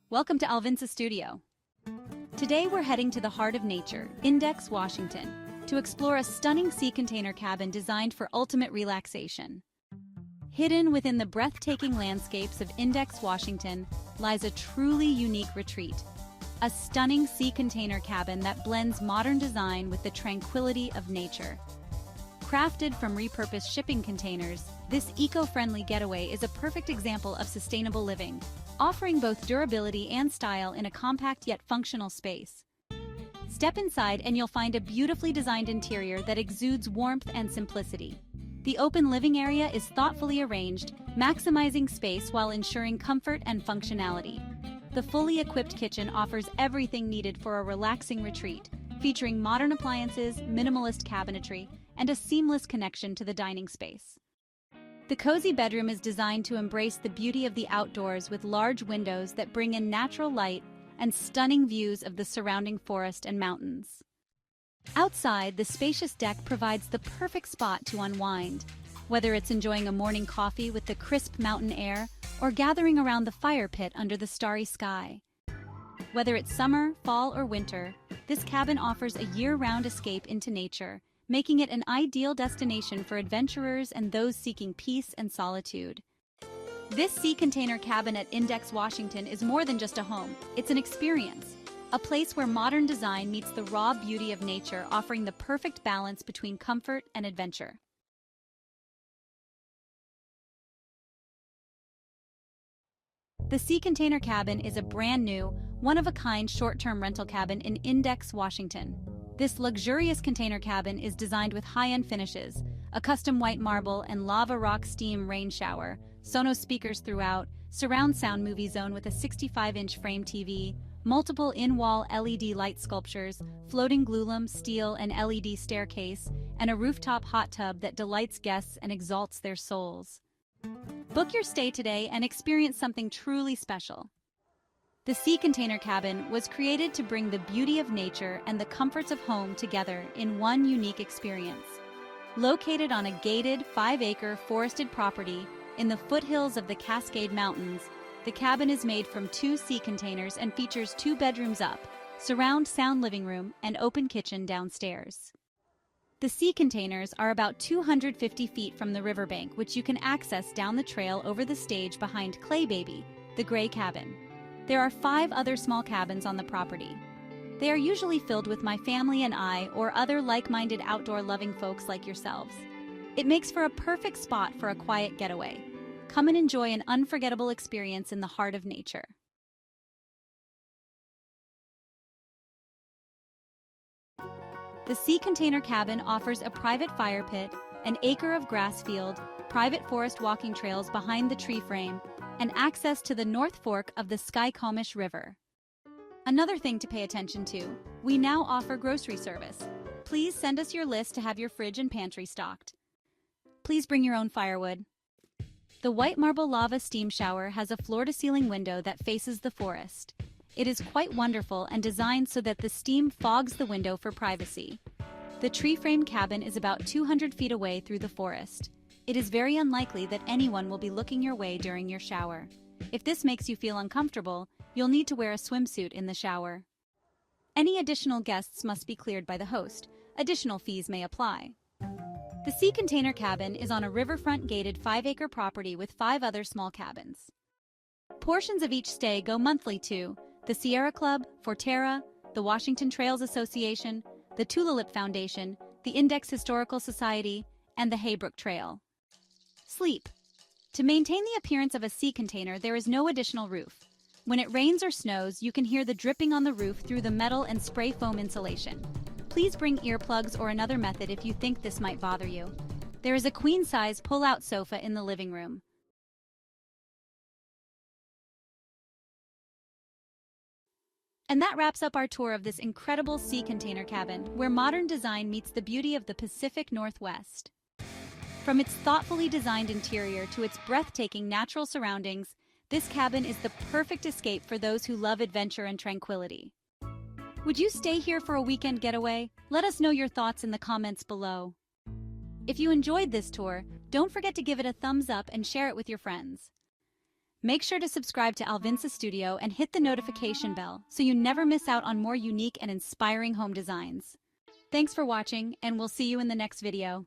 Welcome to Alvinsa Studio. Today we're heading to the heart of nature, Index, Washington, to explore a stunning sea container cabin designed for ultimate relaxation. Hidden within the breathtaking landscapes of Index, Washington, lies a truly unique retreat. A stunning sea container cabin that blends modern design with the tranquility of nature. Crafted from repurposed shipping containers, this eco-friendly getaway is a perfect example of sustainable living, offering both durability and style in a compact yet functional space. Step inside and you'll find a beautifully designed interior that exudes warmth and simplicity. The open living area is thoughtfully arranged, maximizing space while ensuring comfort and functionality. The fully equipped kitchen offers everything needed for a relaxing retreat, featuring modern appliances, minimalist cabinetry, and a seamless connection to the dining space. The cozy bedroom is designed to embrace the beauty of the outdoors with large windows that bring in natural light and stunning views of the surrounding forest and mountains. Outside, the spacious deck provides the perfect spot to unwind, whether it's enjoying a morning coffee with the crisp mountain air or gathering around the fire pit under the starry sky. Whether it's summer, fall, or winter, this cabin offers a year-round escape into nature, making it an ideal destination for adventurers and those seeking peace and solitude. This sea container cabin at Index, Washington is more than just a home, it's an experience. A place where modern design meets the raw beauty of nature, offering the perfect balance between comfort and adventure. The Sea Container Cabin is a brand new, one-of-a-kind short-term rental cabin in Index, Washington. This luxurious container cabin is designed with high-end finishes, a custom white marble and lava rock steam rain shower, Sonos speakers throughout, surround sound movie zone with a 65-inch frame TV, multiple in-wall LED light sculptures, floating glulam, steel, and LED staircase, and a rooftop hot tub that delights guests and exalts their souls. Book your stay today and experience something truly special. The Sea Container Cabin was created to bring the beauty of nature and the comforts of home together in one unique experience. Located on a gated 5-acre forested property in the foothills of the Cascade Mountains, the cabin is made from 2 sea containers and features 2 bedrooms up, surround sound living room, and open kitchen downstairs. The sea containers are about 250 feet from the riverbank, which you can access down the trail over the stage behind Clay Baby, the gray cabin. There are 5 other small cabins on the property. They are usually filled with my family and I or other like-minded outdoor-loving folks like yourselves. It makes for a perfect spot for a quiet getaway. Come and enjoy an unforgettable experience in the heart of nature. The Sea Container Cabin offers a private fire pit, an acre of grass field, private forest walking trails behind the tree frame, and access to the North Fork of the Skykomish River. Another thing to pay attention to, we now offer grocery service. Please send us your list to have your fridge and pantry stocked. Please bring your own firewood. The white marble lava steam shower has a floor-to-ceiling window that faces the forest. It is quite wonderful and designed so that the steam fogs the window for privacy. The tree-frame cabin is about 200 feet away through the forest. It is very unlikely that anyone will be looking your way during your shower. If this makes you feel uncomfortable, you'll need to wear a swimsuit in the shower. Any additional guests must be cleared by the host. Additional fees may apply. The Sea Container Cabin is on a riverfront gated 5-acre property with 5 other small cabins. Portions of each stay go monthly to the Sierra Club, Forterra, the Washington Trails Association, the Tulalip Foundation, the Index Historical Society, and the Haybrook Trail. Sleep. To maintain the appearance of a sea container, there is no additional roof. When it rains or snows, you can hear the dripping on the roof through the metal and spray foam insulation. Please bring earplugs or another method if you think this might bother you. There is a queen-size pull-out sofa in the living room. And that wraps up our tour of this incredible sea container cabin, where modern design meets the beauty of the Pacific Northwest. From its thoughtfully designed interior to its breathtaking natural surroundings, this cabin is the perfect escape for those who love adventure and tranquility. Would you stay here for a weekend getaway? Let us know your thoughts in the comments below. If you enjoyed this tour, don't forget to give it a thumbs up and share it with your friends. Make sure to subscribe to Alvinsa Studio and hit the notification bell so you never miss out on more unique and inspiring home designs. Thanks for watching, and we'll see you in the next video.